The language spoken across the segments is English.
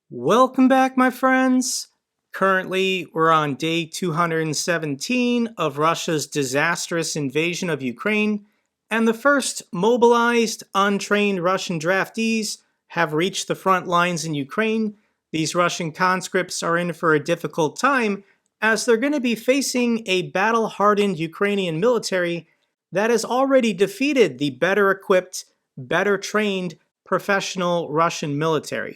Welcome back, my friends. Currently, we're on day 217 of Russia's disastrous invasion of Ukraine, and the first mobilized, untrained Russian draftees have reached the front lines in Ukraine. These Russian conscripts are in for a difficult time as they're going to be facing a battle-hardened Ukrainian military that has already defeated the better equipped, better trained, professional Russian military.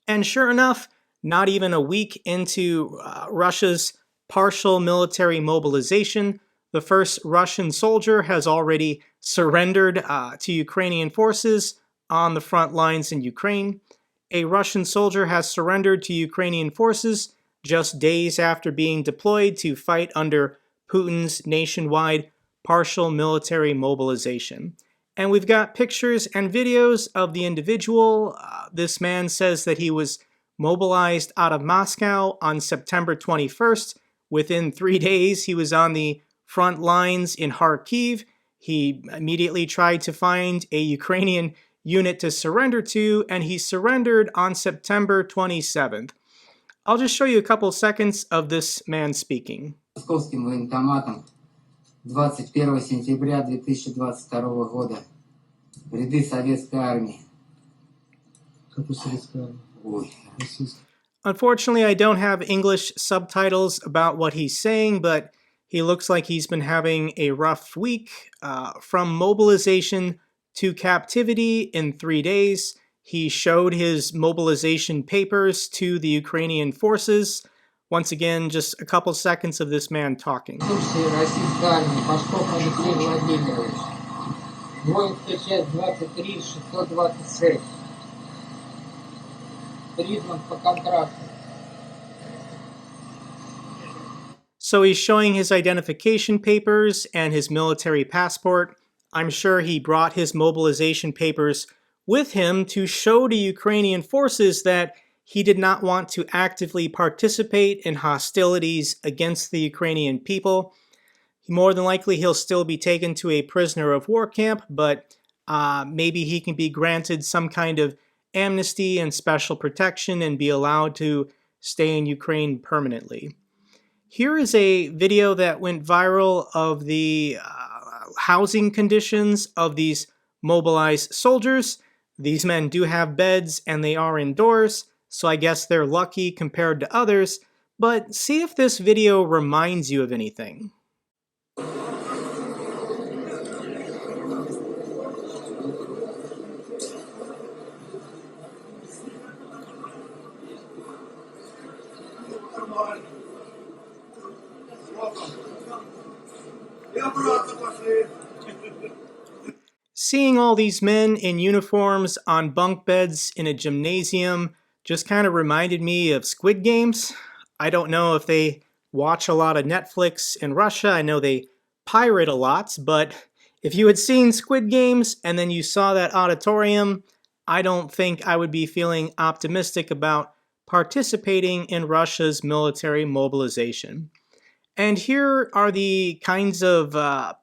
And sure enough, not even a week into Russia's partial military mobilization, the first Russian soldier has already surrendered to Ukrainian forces on the front lines in Ukraine. A Russian soldier has surrendered to Ukrainian forces just days after being deployed to fight under Putin's nationwide partial military mobilization. And we've got pictures and videos of the individual. This man says that he was mobilized out of Moscow on September 21st. Within 3 days, he was on the front lines in Kharkiv. He immediately tried to find a Ukrainian unit to surrender to, and he surrendered on September 27th. I'll just show you a couple seconds of this man speaking. 21 сентября 2022 года. В ряды советской армии. Unfortunately, I don't have English subtitles about what he's saying, but he looks like he's been having a rough week. From mobilization to captivity in 3 days, he showed his mobilization papers to the Ukrainian forces. Once again, just a couple seconds of this man talking. So he's showing his identification papers and his military passport. I'm sure he brought his mobilization papers with him to show to Ukrainian forces that he did not want to actively participate in hostilities against the Ukrainian people. More than likely, he'll still be taken to a prisoner of war camp, but maybe he can be granted some kind of amnesty and special protection and be allowed to stay in Ukraine permanently. Here is a video that went viral of the housing conditions of these mobilized soldiers. These men do have beds and they are indoors, so I guess they're lucky compared to others, but see if this video reminds you of anything. Seeing all these men in uniforms on bunk beds in a gymnasium just kind of reminded me of Squid Games. I don't know if they watch a lot of Netflix in Russia. I know they pirate a lot, but if you had seen Squid Games and then you saw that auditorium, I don't think I would be feeling optimistic about participating in Russia's military mobilization. And here are the kinds of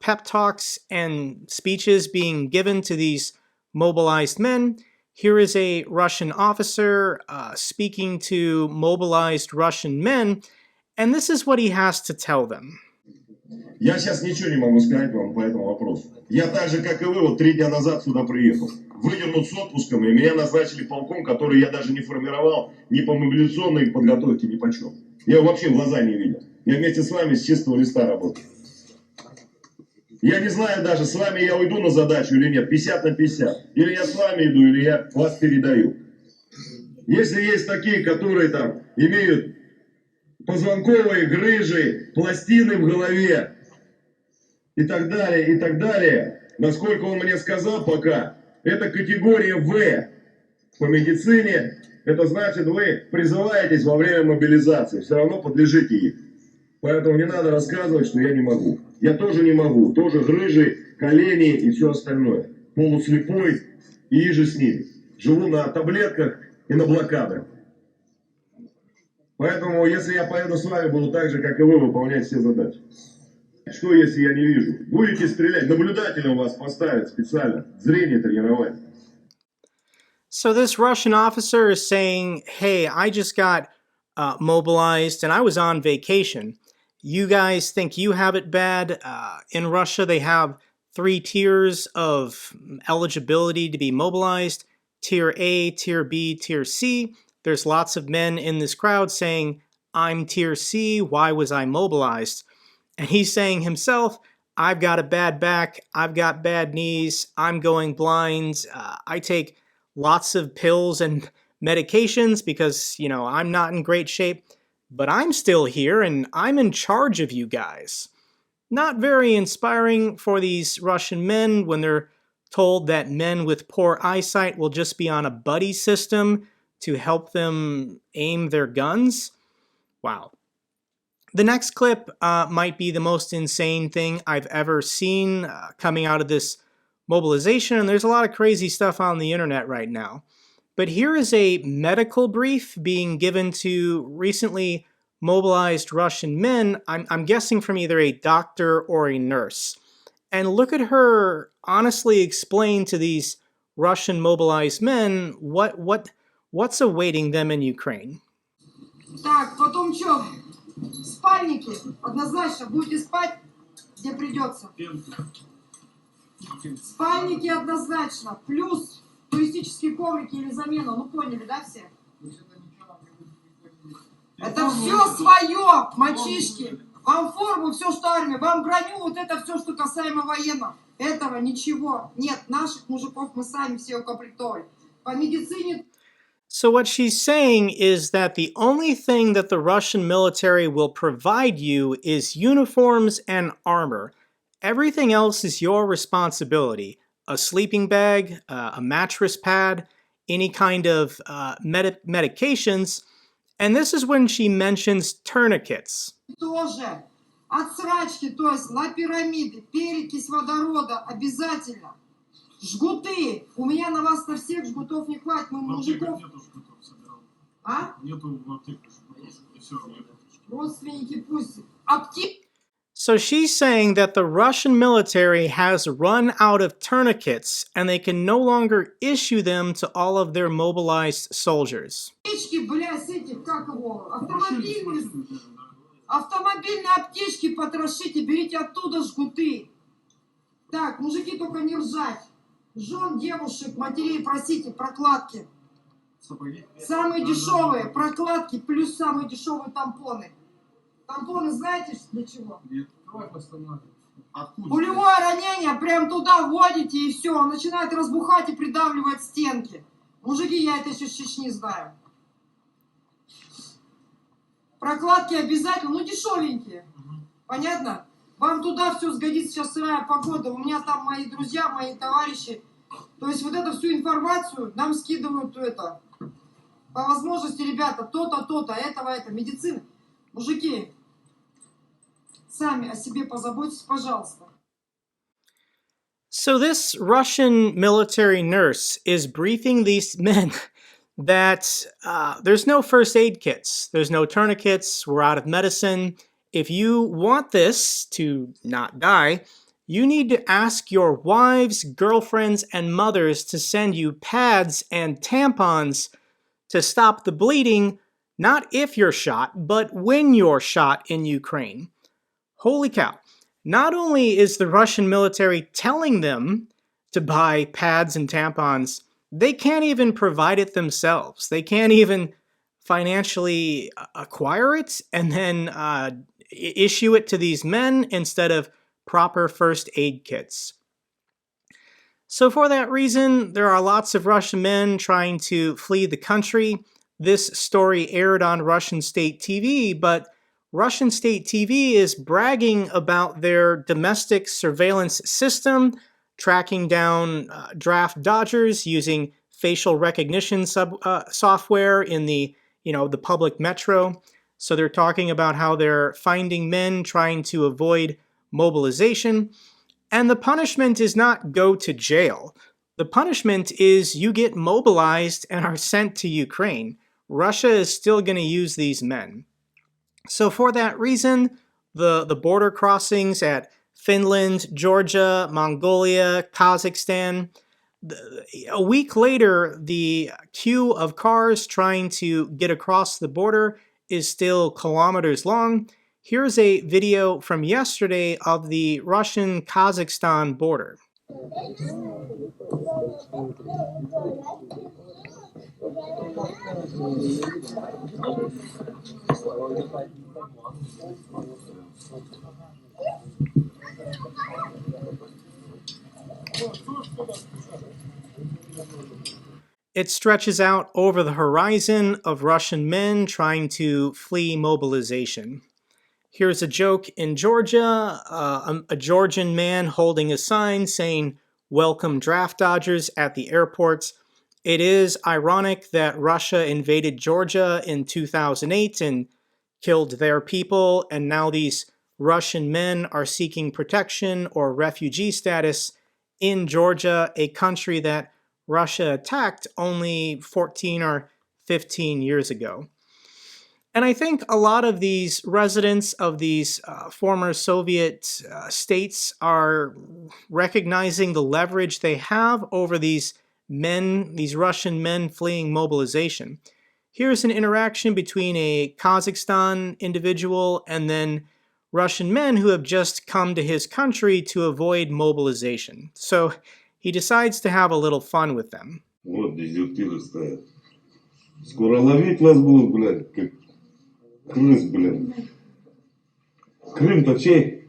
pep talks and speeches being given to these mobilized men. Here is a Russian officer speaking to mobilized Russian men, and this is what he has to tell them. Я сейчас ничего не могу сказать вам по этому вопросу. Я так же, как и вы, вот 3 дня назад сюда приехал. Выдернут с отпуском, и меня назначили полком, который я даже не формировал ни по мобилизационной подготовке, ни по чем. Я его вообще в глаза не видел. Я вместе с вами с чистого листа работаю. Я не знаю даже, с вами я уйду на задачу или нет, 50 на 50. Или я с вами иду, или я вас передаю. Если есть такие, которые там имеют позвонковые грыжи, пластины в голове и так далее, насколько он мне сказал пока, это категория В по медицине, это значит, вы призываетесь во время мобилизации, все равно подлежите ей. Поэтому не надо рассказывать, что я не могу. Я тоже не могу. Тоже грыжи, колени и все остальное. Полуслепой и иже с ними. Живу на таблетках и на блокадах. Поэтому, если я поеду с вами, буду так же, как и вы, выполнять все задачи. Что, если я не вижу? Будете стрелять? Наблюдателя у вас поставят специально. Зрение тренировать. So this Russian officer is saying, hey, I just got mobilized and I was on vacation. You guys think you have it bad? In Russia, they have 3 tiers of eligibility to be mobilized: Tier A, Tier B, Tier C. There's lots of men in this crowd saying, I'm Tier C, why was I mobilized? And he's saying himself, I've got a bad back, I've got bad knees, I'm going blind, I take lots of pills and medications because, I'm not in great shape, but I'm still here and I'm in charge of you guys. Not very inspiring for these Russian men when they're told that men with poor eyesight will just be on a buddy system to help them aim their guns. Wow. The next clip might be the most insane thing I've ever seen coming out of this mobilization, and there's a lot of crazy stuff on the internet right now. But here is a medical brief being given to recently mobilized Russian men, I'm guessing from either a doctor or a nurse. And look at her honestly explain to these Russian mobilized men what's awaiting them in Ukraine. Так, потом что? Спальники. Однозначно будете спать, где придется. Спальники однозначно. Плюс туристические коврики или замена. Ну поняли, да, все? Это все свое, мальчишки. Вам форму, все, что армия. Вам броню, вот это все, что касаемо военного. Этого ничего. Нет, наших мужиков мы сами все укомплектовали. По медицине... So what she's saying is that the only thing that the Russian military will provide you is uniforms and armor. Everything else is your responsibility. A sleeping bag, a mattress pad, any kind of medications. And this is when she mentions tourniquets. Тоже. Отсрачки, то есть лапирамиды, перекись водорода обязательно. Жгуты. У меня на вас на всех жгутов не хватит. Мы мужиков... Нету жгутов собирал. А? Нету в аптеке жгутов. И все равно. Родственники пусть. Аптеки. So she's saying that the Russian military has run out of tourniquets and they can no longer issue them to all of their mobilized soldiers. Аптечки, блядь, этих, как его, автомобильные аптечки потрошите, берите оттуда жгуты. Так, мужики, только не ржать. Жен, девушек, матерей просите, прокладки. Самые дешевые прокладки, плюс самые дешевые тампоны. Тампоны знаете для чего? Нет, кровь останавливает. Откуда? Пулевое ранение, прям туда вводите и все. Он начинает разбухать и придавливать стенки. Мужики, я это еще с Чечни знаю. Прокладки обязательно, ну дешевенькие. Понятно? Вам туда все сгодится, сейчас сырая погода. У меня там мои друзья, мои товарищи. То есть вот эту всю информацию нам скидывают это. По возможности, ребята, то-то, то-то, этого, это. Медицина. Мужики, сами о себе позаботьтесь, пожалуйста. So this Russian military nurse is briefing these men that there's no first aid kits, there's no tourniquets, we're out of medicine. If you want this to not die, you need to ask your wives, girlfriends, and mothers to send you pads and tampons to stop the bleeding, not if you're shot, but when you're shot in Ukraine. Holy cow. Not only is the Russian military telling them to buy pads and tampons, they can't even provide it themselves. They can't even financially acquire it and then issue it to these men instead of proper first aid kits. So for that reason, there are lots of Russian men trying to flee the country. This story aired on Russian state TV, but Russian state TV is bragging about their domestic surveillance system, tracking down draft dodgers using facial recognition software in the public metro. So they're talking about how they're finding men trying to avoid mobilization. And the punishment is not go to jail. The punishment is you get mobilized and are sent to Ukraine. Russia is still going to use these men. So for that reason, the border crossings at Finland, Georgia, Mongolia, Kazakhstan, A week later, the queue of cars trying to get across the border is still kilometers long. Here's a video from yesterday of the Russian-Kazakhstan border. It stretches out over the horizon of Russian men trying to flee mobilization. Here's a joke in Georgia, a Georgian man holding a sign saying, "Welcome draft dodgers" at the airports. It is ironic that Russia invaded Georgia in 2008 and killed their people, and now these Russian men are seeking protection or refugee status in Georgia, a country that Russia attacked only 14 or 15 years ago. And I think a lot of these residents of these former Soviet states are recognizing the leverage they have over these men, these Russian men fleeing mobilization. Here's an interaction between a Kazakhstan individual and then Russian men who have just come to his country to avoid mobilization. So he decides to have a little fun with them. Вот дезертиры стоят. Скоро ловить вас будут, блядь, как крыс, блядь. Крым-то чей?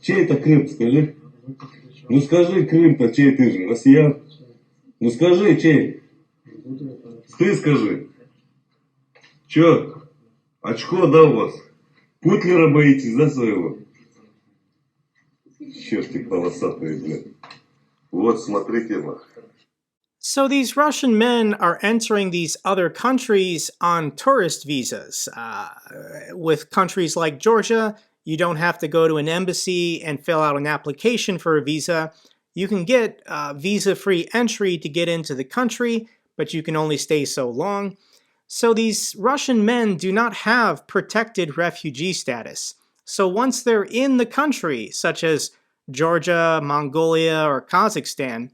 Чей это Крым, скажи? Ну скажи, Крым-то чей, ты же россиян? Ну скажи, чей? Ты скажи. Чё? Очко, да, у вас? Путлера боитесь, да, своего? Черти полосатые, блядь. Вот, смотрите, нахуй. So these Russian men are entering these other countries on tourist visas. With countries like Georgia, you don't have to go to an embassy and fill out an application for a visa. You can get visa-free entry to get into the country, but you can only stay so long. So these Russian men do not have protected refugee status. So once they're in the country, such as Georgia, Mongolia, or Kazakhstan,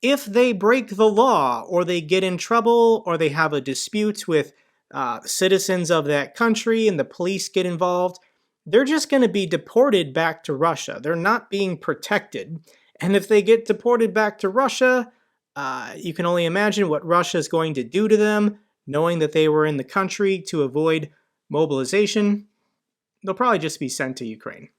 if they break the law or they get in trouble or they have a dispute with citizens of that country and the police get involved, they're just going to be deported back to Russia. They're not being protected. And if they get deported back to Russia, you can only imagine what Russia is going to do to them, knowing that they were in the country to avoid mobilization. They'll probably just be sent to Ukraine.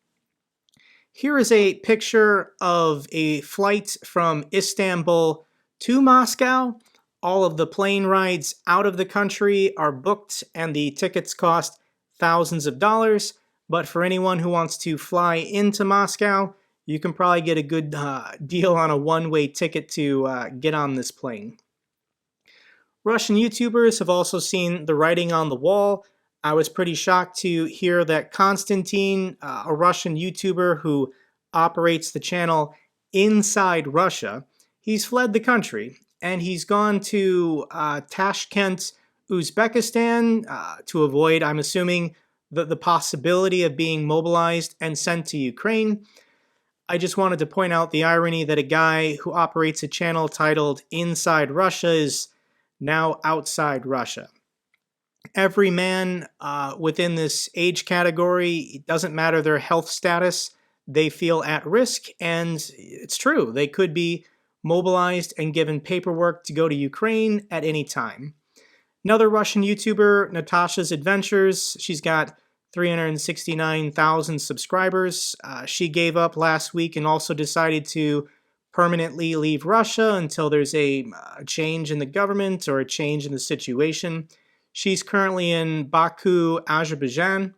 Here is a picture of a flight from Istanbul to Moscow. All of the plane rides out of the country are booked and the tickets cost thousands of dollars. But for anyone who wants to fly into Moscow, you can probably get a good deal on a one-way ticket to get on this plane. Russian YouTubers have also seen the writing on the wall. I was pretty shocked to hear that Konstantin, a Russian YouTuber who operates the channel inside Russia, he's fled the country and he's gone to Tashkent, Uzbekistan to avoid, I'm assuming, the possibility of being mobilized and sent to Ukraine. I just wanted to point out the irony that a guy who operates a channel titled Inside Russia is now outside Russia. Every man within this age category, it doesn't matter their health status, they feel at risk, and it's true, they could be mobilized and given paperwork to go to Ukraine at any time. Another Russian YouTuber, Natasha's Adventures, she's got 369,000 subscribers. She gave up last week and also decided to permanently leave Russia until there's a change in the government or a change in the situation. She's currently in Baku, Azerbaijan.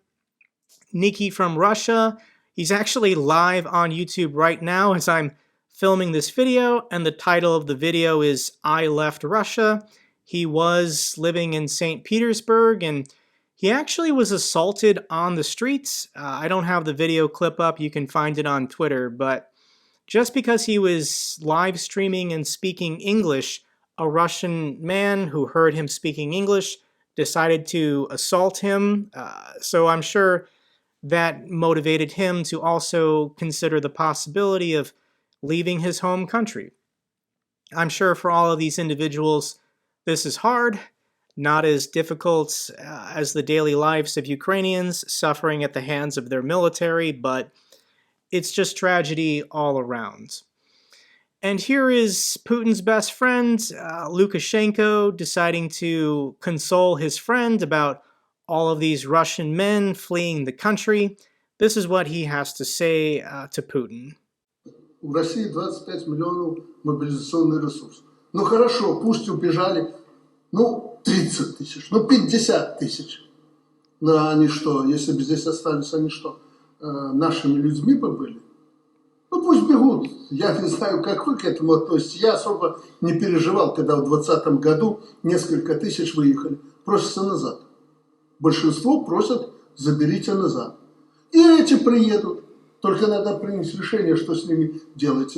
Nikki from Russia, he's actually live on YouTube right now as I'm filming this video, and the title of the video is I Left Russia. He was living in St. Petersburg, and he actually was assaulted on the streets. I don't have the video clip up, you can find it on Twitter, but just because he was live streaming and speaking English, a Russian man who heard him speaking English decided to assault him. So I'm sure that motivated him to also consider the possibility of leaving his home country. I'm sure for all of these individuals, this is hard, not as difficult as the daily lives of Ukrainians suffering at the hands of their military, but it's just tragedy all around. And here is Putin's best friend, Lukashenko, deciding to console his friend about all of these Russian men fleeing the country. This is what he has to say to Putin. В России 25 миллионов мобилизационный ресурс. Ну хорошо, пусть убежали, 30 тысяч, 50 тысяч. Но они что, если бы здесь остались, они что, нашими людьми бы были? Пусть бегут. Я не знаю, как вы к этому относитесь. Я особо не переживал, когда в 2020 году несколько тысяч выехали. Просятся назад. Большинство просят, заберите назад. И эти приедут. Только надо принять решение, что с ними делать.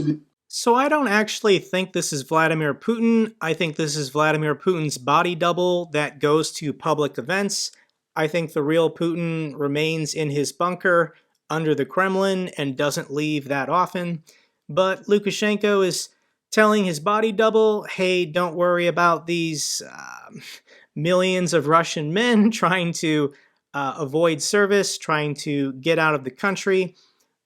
So I don't actually think this is Vladimir Putin. I think this is Vladimir Putin's body double that goes to public events. I think the real Putin remains in his bunker under the Kremlin and doesn't leave that often. But Lukashenko is telling his body double, hey, don't worry about these millions of Russian men trying to avoid service, trying to get out of the country.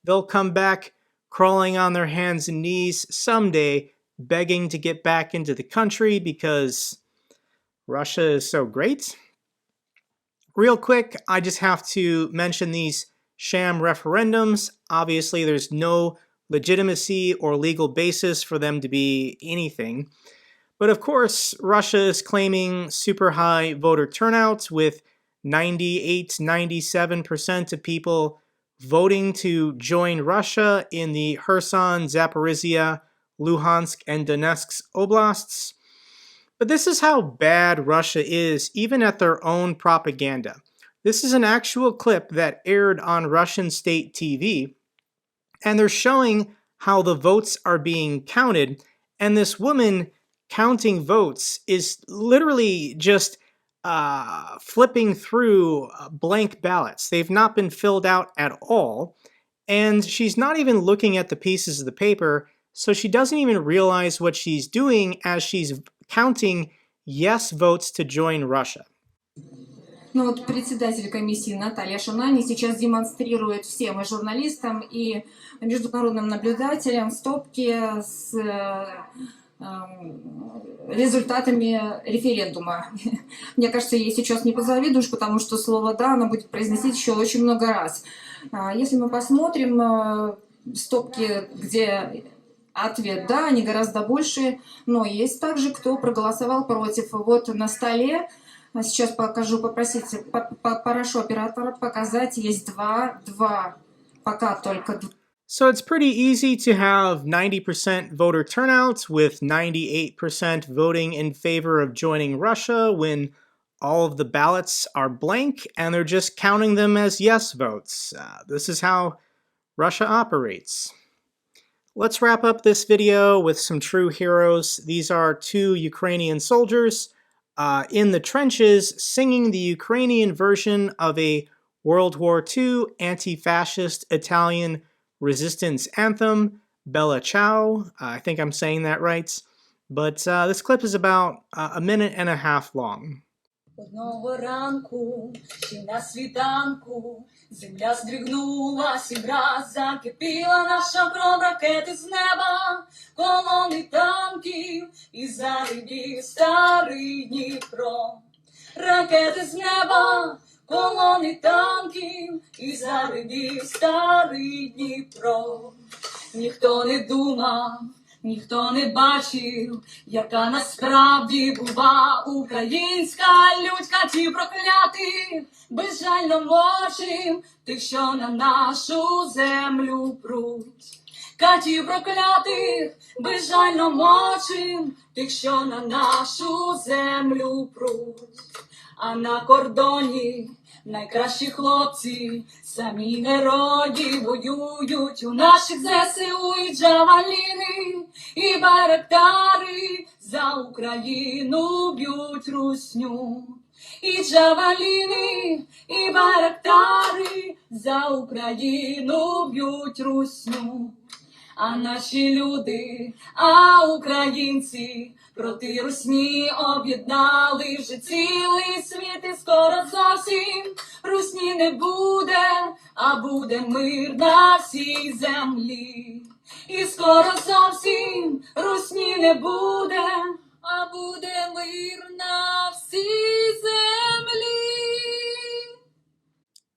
They'll come back crawling on their hands and knees someday, begging to get back into the country because Russia is so great. Real quick, I just have to mention these sham referendums. Obviously, there's no legitimacy or legal basis for them to be anything. But of course, Russia is claiming super high voter turnout with 98-97% of people voting to join Russia in the Kherson, Zaporizhia, Luhansk, and Donetsk oblasts. But this is how bad Russia is, even at their own propaganda. This is an actual clip that aired on Russian state TV, and they're showing how the votes are being counted, and this woman counting votes is literally just flipping through blank ballots. They've not been filled out at all, and she's not even looking at the pieces of the paper, so she doesn't even realize what she's doing as she's counting yes votes to join Russia. Председатель комиссии Наталья Шунани сейчас демонстрирует всем и журналистам, и международным наблюдателям стопки с результатами референдума. Мне кажется, ей сейчас не позавидуешь, потому что слово «да» она будет произносить еще очень много раз. Если мы посмотрим стопки, где ответ «да», они гораздо больше, но есть также, кто проголосовал против. Вот на столе, сейчас покажу, попрошу оператора показать, есть два, пока только два. So it's pretty easy to have 90% voter turnout with 98% voting in favor of joining Russia when all of the ballots are blank and they're just counting them as yes votes. This is how Russia operates. Let's wrap up this video with some true heroes. These are two Ukrainian soldiers in the trenches singing the Ukrainian version of a World War II anti-fascist Italian resistance anthem, Bella Ciao. I think I'm saying that right. But this clip is about a minute and a half long. Одного ранку, ще на світанку, земля здригнулась і враз закипіла наша кров, ракети з неба, колони танків і заревів старий Дніпро. Ракети з неба, колони танків і заревів старий Дніпро. Ніхто не думав, ніхто не бачив, яка насправді була українська лють, катів проклятих, безжально мочим тих, що на нашу землю пруть. Катів проклятих, безжально мочим тих, що на нашу землю пруть. А на кордоні найкращі хлопці, самі герої воюють у наших ЗСУ і джавеліни, і байрактари за Україну б'ють русню. І джавеліни, і байрактари за Україну б'ють русню. а наші люди, а українці проти русні об'єднали вже цілий світ, і скоро зовсім русні не буде, а буде мир на всій землі. І скоро зовсім русні не буде, а буде мир на всій землі.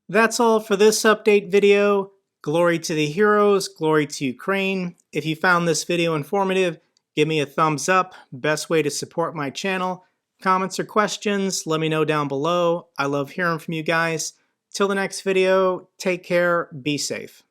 That's all for this update video. Glory to the heroes, glory to Ukraine. If you found this video informative, give me a thumbs up. Best way to support my channel. Comments or questions, let me know down below. I love hearing from you guys. Till the next video, take care, be safe.